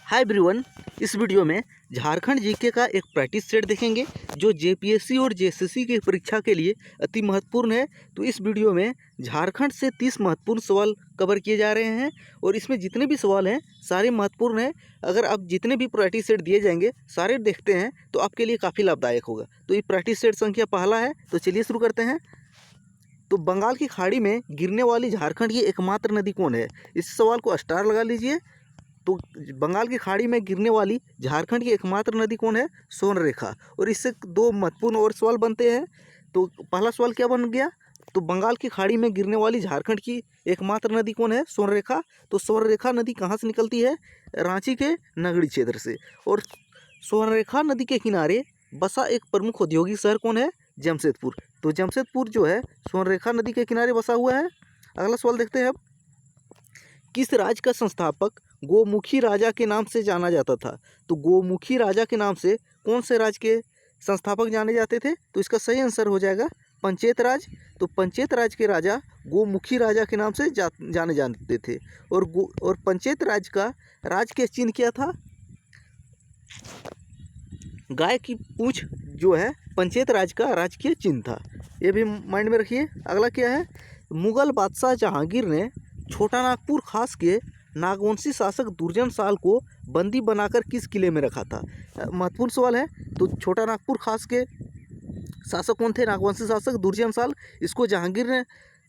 Hi everyone. इस video में Jharkhand GK का एक प्रैक्टिस सेट देखेंगे जो जेपीएससी और जेएसएससी की परीक्षा के लिए अति महत्वपूर्ण है। तो इस वीडियो में झारखंड से 30 महत्वपूर्ण सवाल कवर किए जा रहे हैं और इसमें जितने भी सवाल हैं सारे महत्वपूर्ण हैं। अगर आप जितने भी प्रैक्टिस सेट दिए जाएंगे सारे देखते हैं तो आपके लिए काफ़ी लाभदायक होगा। तो ये प्रैक्टिस सेट संख्या पहला है, तो चलिए शुरू करते हैं। तो बंगाल की खाड़ी में गिरने वाली झारखंड की एकमात्र नदी कौन है? इस सवाल को स्टार लगा लीजिए। तो बंगाल की खाड़ी में गिरने वाली झारखंड की एकमात्र नदी कौन है? स्वर्णरेखा। और इससे दो महत्वपूर्ण और सवाल बनते हैं। तो पहला सवाल क्या बन गया? तो बंगाल की खाड़ी में गिरने वाली झारखंड की एकमात्र नदी कौन है? स्वर्णरेखा। तो स्वर्णरेखा नदी कहाँ से निकलती है? रांची के नगड़ी क्षेत्र से। और स्वर्णरेखा नदी के किनारे बसा एक प्रमुख औद्योगिक शहर कौन है? जमशेदपुर। तो जमशेदपुर जो है स्वर्णरेखा नदी के किनारे बसा हुआ है। अगला सवाल देखते हैं अब। किस राज्य का संस्थापक गोमुखी राजा के नाम से जाना जाता था? तो गोमुखी राजा के नाम से कौन से राज्य के संस्थापक जाने जाते थे? तो इसका सही आंसर हो जाएगा पंचेत राज। तो पंचेत राज के राजा गोमुखी राजा के नाम से जाने जाते थे। और पंचेत राज का राजकीय चिन्ह क्या था? गाय की पूंछ जो है पंचेत राज का राजकीय चिन्ह था। ये भी माइंड में रखिए। अगला क्या है? मुगल बादशाह जहांगीर ने छोटा नागपुर खास के नागवंशी शासक दुर्जन को बंदी बनाकर किस किले में रखा था? महत्वपूर्ण सवाल है। तो छोटा नागपुर खास के शासक कौन थे? नागवंशी शासक दुर्जन। इसको जहांगीर ने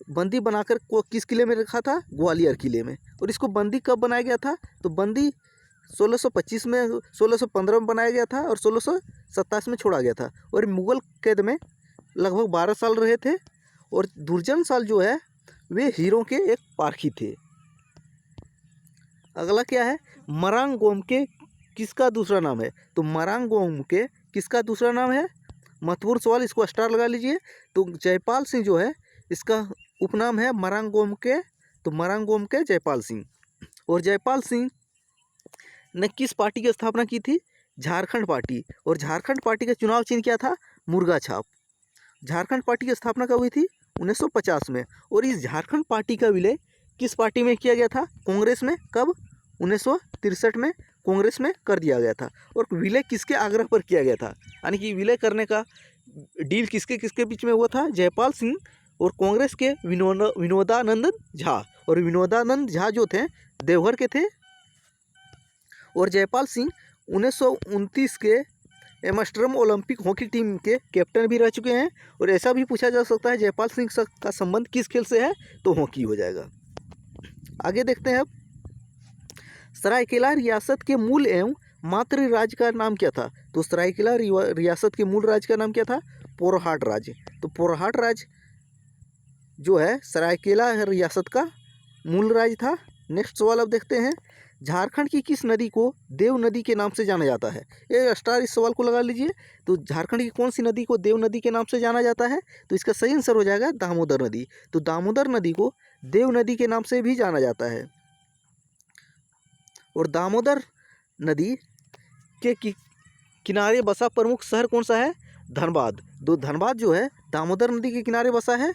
बंदी बनाकर किस किले में रखा था? ग्वालियर किले में। और इसको बंदी कब बनाया गया था? तो बंदी 1625 में 1615 में बनाया गया था और 1627 में छोड़ा गया था। और मुगल कैद में लगभग 12 साल रहे थे। और दुर्जन जो है वे हीरों के एक पारखी थे। अगला क्या है? मरांगोम के किसका दूसरा नाम है? तो मरांगोम के किसका दूसरा नाम है? महत्वपूर्ण सवाल, इसको स्टार लगा लीजिए। तो जयपाल सिंह जो है इसका उपनाम है मरांगोम के। तो मरांगोम के जयपाल सिंह। और जयपाल सिंह ने किस पार्टी की स्थापना की थी? झारखंड पार्टी। और झारखंड पार्टी का चुनाव चिन्ह क्या था? मुर्गा छाप। झारखंड पार्टी की स्थापना कब हुई थी? 1950 में। और इस झारखंड पार्टी का विलय किस पार्टी में किया गया था? कांग्रेस में। कब? 1963 में कांग्रेस में कर दिया गया था। और विलय किसके आग्रह पर किया गया था? यानी कि विलय करने का डील किसके किसके बीच में हुआ था? जयपाल सिंह और कांग्रेस के विनोदानंद झा। और विनोदानंद झा जो थे देवघर के थे। और जयपाल सिंह 1929 के एमस्टर्डम ओलंपिक हॉकी टीम के कैप्टन भी रह चुके हैं। और ऐसा भी पूछा जा सकता है जयपाल सिंह का संबंध किस खेल से है? तो हॉकी हो जाएगा। आगे देखते हैं अब। सरायकेला रियासत के मूल एवं मातृ राज्य का नाम क्या था? तो सरायकेला रियासत के मूल राज्य का नाम क्या था? पोरहाट राज्य। तो पोरहाट राज्य जो है सरायकेला रियासत का मूल राज्य था। नेक्स्ट सवाल अब देखते हैं। झारखंड की किस नदी को देव नदी के नाम से जाना जाता है? ये स्टार इस सवाल को लगा लीजिए। तो झारखंड की कौन सी नदी को देव नदी के नाम से जाना जाता है? तो इसका सही आंसर हो जाएगा दामोदर नदी। तो दामोदर नदी को देव नदी के नाम से भी जाना जाता है। और दामोदर नदी के किनारे बसा प्रमुख शहर कौन सा है? धनबाद। तो धनबाद जो है दामोदर नदी के किनारे बसा है।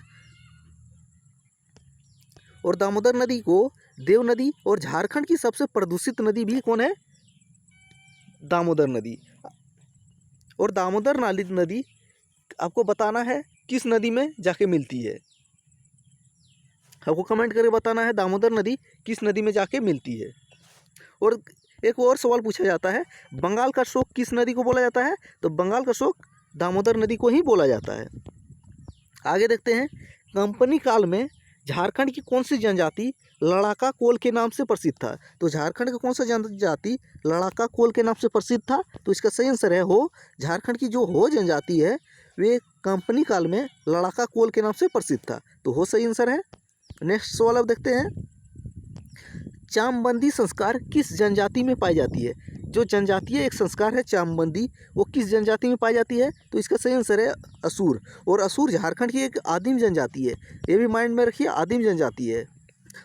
और दामोदर नदी को देव नदी। और झारखंड की सबसे प्रदूषित नदी भी कौन है? दामोदर नदी। और दामोदर नदी आपको बताना है किस नदी में जाके मिलती है। आपको कमेंट करके बताना है दामोदर नदी किस नदी में जाके मिलती है। और एक और सवाल पूछा जाता है, बंगाल का शोक किस नदी को बोला जाता है? तो बंगाल का शोक दामोदर नदी को ही बोला जाता है। आगे देखते हैं। कंपनी काल में झारखंड की कौन सी जनजाति लड़ाका कोल के नाम से प्रसिद्ध था? तो झारखंड का कौन सा जनजाति लड़ाका कोल के नाम से प्रसिद्ध था? तो इसका सही आंसर है हो। झारखंड की जो हो जनजाति है वे कंपनी काल में लड़ाका कोल के नाम से प्रसिद्ध था। तो हो सही आंसर है। नेक्स्ट सवाल अब देखते हैं। चामबंदी संस्कार किस जनजाति में पाई जाती है? जो जनजातीय एक संस्कार है चामबंदी वो किस जनजाति में पाई जाती है? तो इसका सही आंसर है असुर। और असुर झारखंड की एक आदिम जनजाति है। ये भी माइंड में रखिए, आदिम जनजाति है।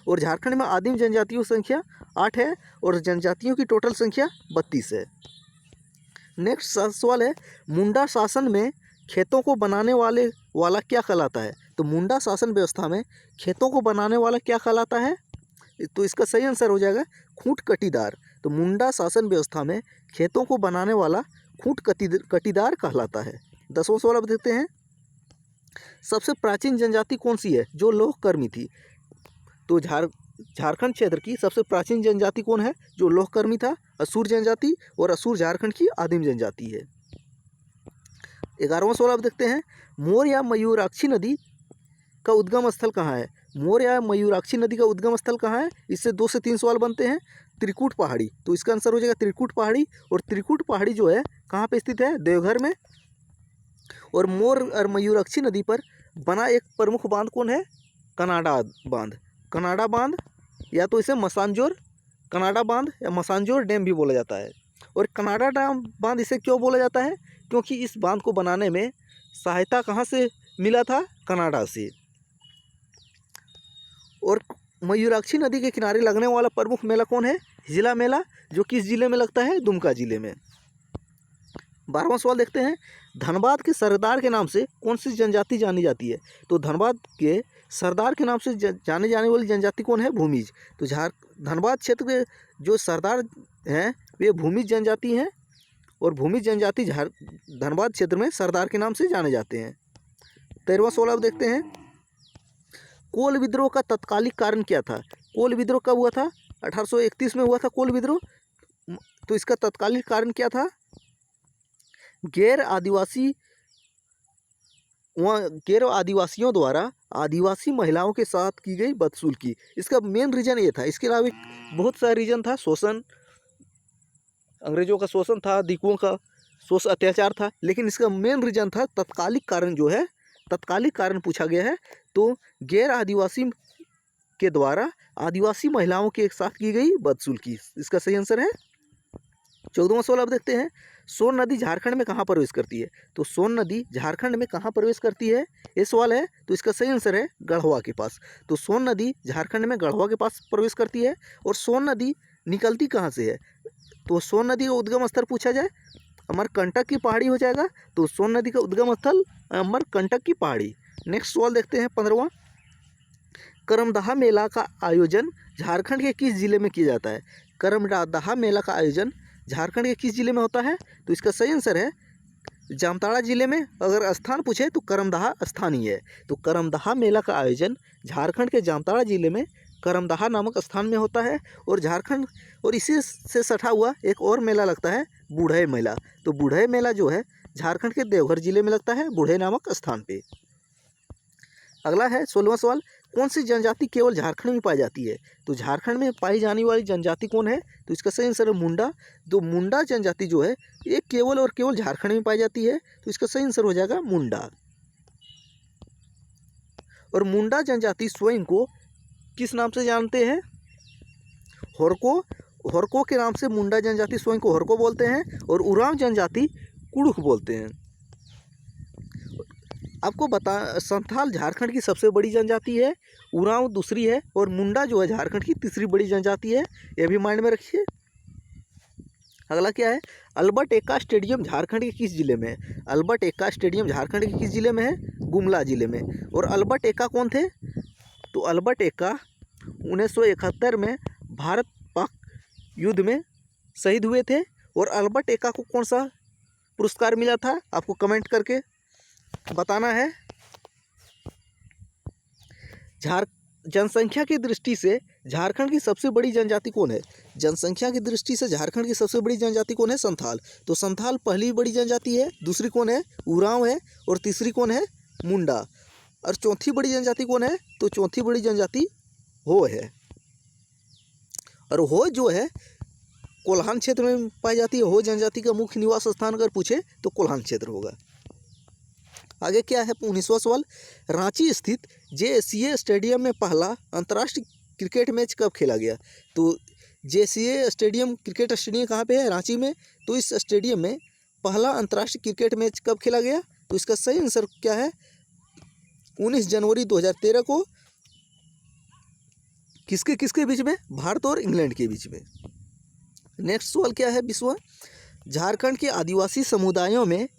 और झारखंड में आदिम जनजातियों की संख्या 8 है और जनजातियों की टोटल संख्या 32 है। नेक्स्ट सवाल है, मुंडा शासन में खेतों को बनाने वाला क्या कहलाता है? तो मुंडा शासन व्यवस्था में खेतों को बनाने वाला क्या कहलाता है? तो इसका सही आंसर हो जाएगा खूंट कटीदार। तो मुंडा शासन व्यवस्था में खेतों को बनाने वाला खूंट कटीदार कहलाता है। 10वां सवाल अब देखते हैं, सबसे प्राचीन जनजाति कौन सी है जो लोहकर्मी थी? तो झारखंड क्षेत्र की सबसे प्राचीन जनजाति कौन है जो लोहकर्मी था? असुर जनजाति, और असुर झारखंड की आदिम जनजाति है। 11वां सवाल अब देखते हैं, मोर या मयूराक्षी नदी का उद्गम स्थल कहाँ है? मोर या मयूराक्षी नदी का उद्गम स्थल कहाँ है? इससे 2 से 3 सवाल बनते हैं। त्रिकूट पहाड़ी, तो इसका आंसर हो जाएगा त्रिकूट पहाड़ी। और त्रिकूट पहाड़ी जो है कहाँ पे स्थित है? देवघर में। और मोर और मयूराक्षी नदी पर बना एक प्रमुख बांध कौन है? कनाडा बांध। कनाडा बांध, या तो इसे मसांजोर कनाडा बांध या मसांजोर डैम भी बोला जाता है। और कनाडा डैम बांध इसे क्यों बोला जाता है? क्योंकि इस बांध को बनाने में सहायता कहाँ से मिला था? कनाडा से। और मयूराक्षी नदी के किनारे लगने वाला प्रमुख मेला कौन है? हिजला मेला, जो किस जिले में लगता है? दुमका जिले में। 12वां सवाल देखते हैं, धनबाद के सरदार के नाम से कौन सी जनजाति जानी जाती है? तो धनबाद के सरदार के नाम से जाने जाने वाली जनजाति कौन है? भूमिज। तो धनबाद क्षेत्र के जो सरदार हैं वे भूमिज जनजाति हैं, और भूमिज जनजाति धनबाद क्षेत्र में सरदार के नाम से जाने जाते हैं। 13वां सवाल अब देखते हैं, कोल विद्रोह का तत्कालिक कारण क्या था? कोल विद्रोह कब हुआ था? 1831 में हुआ था कोल विद्रोह। तो इसका तत्कालिक कारण क्या था? गैर आदिवासियों द्वारा आदिवासी महिलाओं के साथ की गई बदसलूकी। इसका मेन रीजन ये था। इसके अलावा बहुत सारा रीजन था। शोषण, अंग्रेजों का शोषण था, दिकुओं का शोषण, अत्याचार था, लेकिन इसका मेन रीजन था तत्कालिक कारण जो है, तत्कालिक कारण पूछा गया है तो गैर आदिवासी के द्वारा आदिवासी महिलाओं के साथ की गई बदसलूकी। इसका सही आंसर है। 14वां सवाल अब देखते हैं, सोन नदी झारखंड में कहाँ प्रवेश करती है? तो सोन नदी झारखंड में कहाँ प्रवेश करती है, ये सवाल है। तो इसका सही आंसर है गढ़वा के पास। तो सोन नदी झारखंड में गढ़वा के पास प्रवेश करती है। और सोन नदी निकलती कहाँ से है? तो सोन नदी का उद्गम स्थल पूछा जाए, अमरकंटक की पहाड़ी हो जाएगा। तो सोन नदी का उद्गम स्थल अमरकंटक की पहाड़ी। नेक्स्ट सवाल देखते हैं 15वां, करमदहा मेला का आयोजन झारखंड के किस जिले में किया जाता है? करमदहा मेला का आयोजन झारखंड के किस जिले में होता है? तो इसका सही आंसर है जामताड़ा जिले में। अगर स्थान पूछे तो करमदहा स्थान ही है। तो करमदहा मेला का आयोजन झारखंड के जामताड़ा जिले में करमदहा नामक स्थान में होता है। और झारखंड और इसी से सटा हुआ एक और मेला लगता है, बूढ़े मेला। तो बूढ़े मेला जो है झारखंड के देवघर जिले में लगता है, बूढ़े नामक स्थान पे। अगला है 16वां सवाल, कौन सी जनजाति केवल झारखंड में पाई जाती है? तो झारखंड में पाई जाने वाली जनजाति कौन है? तो इसका सही आंसर है मुंडा। तो मुंडा जनजाति जो है ये केवल और केवल झारखंड में पाई जाती है। तो इसका सही आंसर हो जाएगा मुंडा। और मुंडा जनजाति स्वयं को किस नाम से जानते हैं? होरको। होरको के नाम से मुंडा जनजाति स्वयं को होरको बोलते हैं। और उरांव जनजाति कुड़ुख बोलते हैं। आपको संथाल झारखंड की सबसे बड़ी जनजाति है, उरांव दूसरी है, और मुंडा जो है झारखंड की तीसरी बड़ी जनजाति है। यह भी माइंड में रखिए। अगला क्या है, अल्बर्ट एक्का स्टेडियम झारखंड के किस जिले में है? अल्बर्ट एक्का स्टेडियम झारखंड के किस जिले में है? गुमला जिले में। और अल्बर्ट एक्का कौन थे? तो अल्बर्ट एक्का 1971 में भारत पाक युद्ध में शहीद हुए थे। और अल्बर्ट एक्का को कौन सा पुरस्कार मिला था? आपको कमेंट करके बताना है। जनसंख्या की दृष्टि से झारखंड की सबसे बड़ी जनजाति कौन है? जनसंख्या की दृष्टि से झारखंड की सबसे बड़ी जनजाति कौन है? संथाल। तो संथाल पहली बड़ी जनजाति है। दूसरी कौन है? उरांव है। और तीसरी कौन है? मुंडा। और चौथी बड़ी जनजाति कौन है? तो चौथी बड़ी जनजाति हो है। और हो जो है कोल्हान क्षेत्र में पाई जाती है। हो जनजाति का मुख्य निवास स्थान अगर पूछे तो कोल्हान क्षेत्र होगा। आगे क्या है 19वां सवाल, रांची स्थित जेसीए स्टेडियम में पहला अंतर्राष्ट्रीय क्रिकेट मैच कब खेला गया? तो जेसीए स्टेडियम क्रिकेट स्टेडियम कहाँ पे है? रांची में। तो इस स्टेडियम में पहला अंतर्राष्ट्रीय क्रिकेट मैच कब खेला गया? तो इसका सही आंसर क्या है? 19 जनवरी 2013 को। किसके किसके बीच में? भारत और इंग्लैंड के बीच में। नेक्स्ट सवाल क्या है 20वां, झारखंड के आदिवासी समुदायों में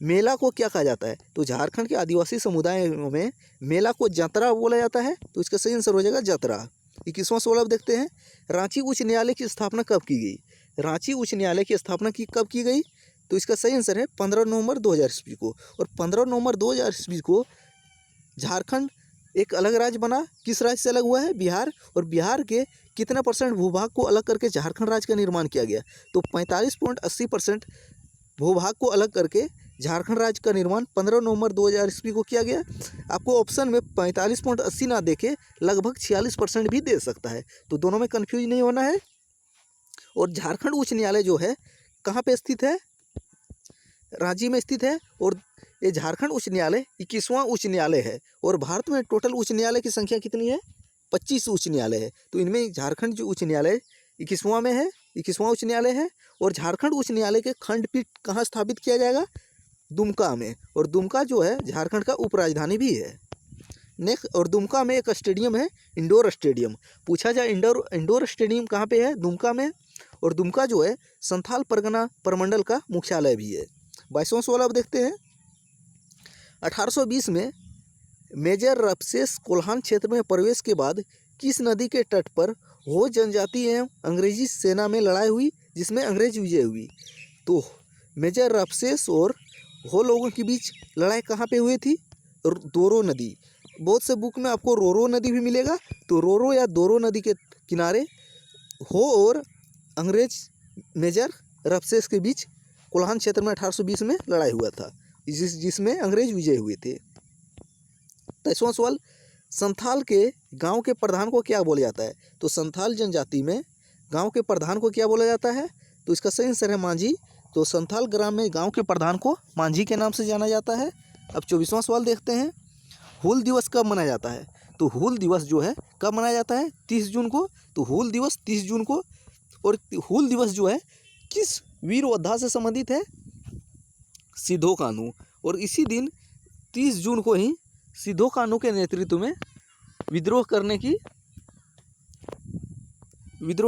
मेला को क्या कहा जाता है? तो झारखंड के आदिवासी समुदायों में मेला को जतरा बोला जाता है। तो इसका सही आंसर हो जाएगा जतरा। 21वां सवाल अब देखते हैं, रांची उच्च न्यायालय की स्थापना कब की गई? रांची उच्च न्यायालय की स्थापना कब की गई? तो इसका सही आंसर है 15 नवंबर 2000 ईस्वी को। और 15 नवंबर 2000 ईस्वी को झारखंड एक अलग राज्य बना। किस राज्य से अलग हुआ है? बिहार। और बिहार के कितना % भूभाग को अलग करके झारखंड राज्य का निर्माण किया गया? तो 45.80% भूभाग को अलग करके झारखंड राज्य का निर्माण 15 नवंबर 2000 ईस्वी को किया गया। आपको ऑप्शन में 45.80 ना देके लगभग 46% भी दे सकता है, तो दोनों में कन्फ्यूज नहीं होना है। और झारखंड उच्च न्यायालय जो है कहाँ पे स्थित है? रांची में स्थित है। और ये झारखंड उच्च न्यायालय 21वां उच्च न्यायालय है। और भारत में टोटल उच्च न्यायालय की संख्या कितनी है? 25 उच्च न्यायालय है। तो इनमें झारखंड जो उच्च न्यायालय 21वां में है, 21वां उच्च न्यायालय है। और झारखंड उच्च न्यायालय के खंडपीठ कहाँ स्थापित किया जाएगा? दुमका में। और दुमका जो है झारखंड का उपराजधानी भी है। नेक्स्ट, और दुमका में एक स्टेडियम है, इंडोर स्टेडियम। पूछा जाए इंडोर स्टेडियम कहाँ पे है? दुमका में। और दुमका जो है संथाल परगना प्रमंडल का मुख्यालय भी है। 22वां सवाल अब देखते हैं। 1820 में मेजर रफसेस कोल्हान क्षेत्र में प्रवेश के बाद किस नदी के तट पर हो जनजाति एवं अंग्रेजी सेना में लड़ाई हुई जिसमें अंग्रेज विजय हुई? तो मेजर रफसेस और हो लोगों के बीच लड़ाई कहाँ पे हुई थी? दोरो नदी। बहुत से बुक में आपको रोरो नदी भी मिलेगा, तो रोरो या दोरो नदी के किनारे हो और अंग्रेज मेजर रफसेस के बीच कोल्हान क्षेत्र में 1820 में लड़ाई हुआ था, जिसमें अंग्रेज विजय हुए थे। 23वां सवाल, संथाल के गांव के प्रधान को क्या बोला जाता है? तो संथाल जनजाति में गांव के प्रधान को क्या बोला जाता है? तो इसका सही आंसर है मांझी। तो संथाल ग्राम में गांव के प्रधान को मांझी के नाम से जाना जाता है। अब 24वां सवाल देखते हैं। हूल दिवस कब मनाया जाता है? तो हूल दिवस जो है कब मनाया जाता है? 30 जून को। तो हूल दिवस 30 जून को। और हूल दिवस जो है किस वीर योद्धा से संबंधित है? सिद्धो कान्हू। और इसी दिन 30 जून को ही सिद्धो कान्हू के नेतृत्व में विद्रोह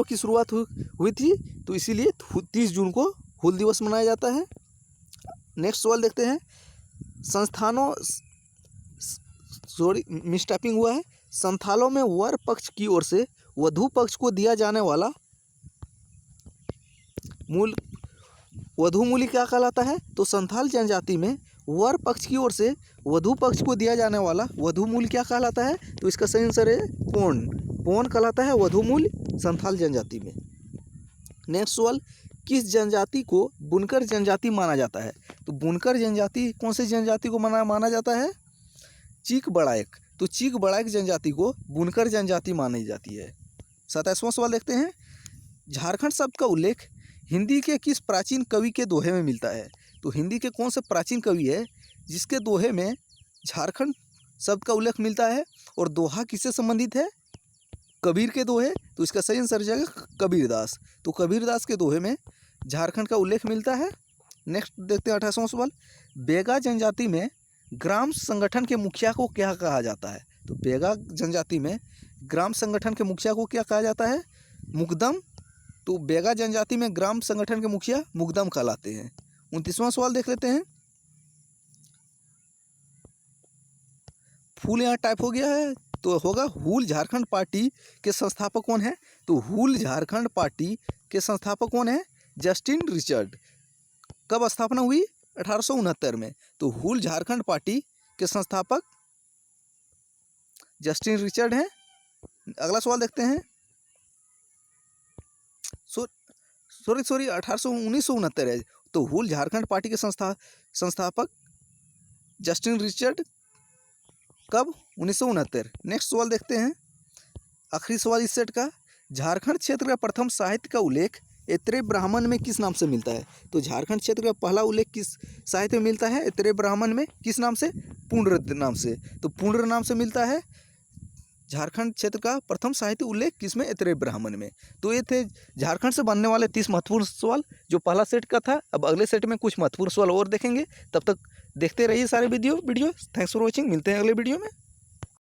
की शुरुआत हुई थी, तो इसीलिए 30 जून को हूल दिवस मनाया जाता है। नेक्स्ट सवाल देखते हैं। मिसटाइपिंग हुआ है। संथालों में वर पक्ष की ओर से वधू पक्ष को दिया जाने वाला वधू मूल्य क्या कहलाता है? तो संथाल जनजाति में वर पक्ष की ओर से वधू पक्ष को दिया जाने वाला वधू मूल्य क्या कहलाता है? तो इसका सही आंसर है पौन कहलाता है वधू मूल्य संथाल जनजाति में। नेक्स्ट सवाल, किस जनजाति को बुनकर जनजाति माना जाता है? तो बुनकर जनजाति कौन सी जनजाति को माना जाता है? चीक बड़ाइक। तो चीक बड़ाइक जनजाति को बुनकर जनजाति मानी जाती है। 27वां सवाल देखते हैं। झारखंड शब्द का उल्लेख हिंदी के किस प्राचीन कवि के दोहे में मिलता है? तो हिंदी के कौन से प्राचीन कवि है जिसके दोहे में झारखंड शब्द का उल्लेख मिलता है? और दोहा किससे संबंधित है? कबीर के दोहे। तो इसका सही आंसर जाएगा कबीरदास। तो कबीरदास के दोहे में झारखंड का उल्लेख मिलता है। नेक्स्ट देखते हैं 28वां सवाल। बेगा जनजाति में ग्राम संगठन के मुखिया को क्या कहा जाता है? तो बेगा जनजाति में ग्राम संगठन के मुखिया को क्या कहा जाता है? मुकदम। तो बेगा जनजाति में ग्राम संगठन के मुखिया मुकदम कहलाते हैं। 29वां सवाल देख लेते हैं। फुल यहाँ टाइप हो गया है, तो होगा हूल झारखंड पार्टी के संस्थापक कौन है? तो हूल झारखंड पार्टी के संस्थापक कौन है? Justin Richard. कब स्थापना हुई? 1869 में। तो हूल झारखंड पार्टी के संस्थापक जस्टिन रिचर्ड हैं। अगला सवाल देखते हैं। 1969 है। तो हूल झारखंड पार्टी के संस्थापक जस्टिन रिचर्ड कब? 1969। नेक्स्ट सवाल देखते हैं, आखिरी सवाल इस सेट का। झारखंड क्षेत्र का प्रथम साहित्य का उल्लेख ऐत्रेय ब्राह्मण में किस नाम से मिलता है? तो झारखंड क्षेत्र का पहला उल्लेख किस साहित्य में मिलता है? ऐत्रेय ब्राह्मण में। किस नाम से? पुंड्र नाम से। तो पुंड्र नाम से मिलता है झारखंड क्षेत्र का प्रथम साहित्य उल्लेख किसमें? ऐत्रेय ब्राह्मण में। तो ये थे झारखंड से बनने वाले 30 महत्वपूर्ण सवाल जो पहला सेट का था। अब अगले सेट में कुछ महत्वपूर्ण सवाल और देखेंगे। तब तक देखते रहिए सारे वीडियो। Thanks for watching. मिलते हैं अगले वीडियो में।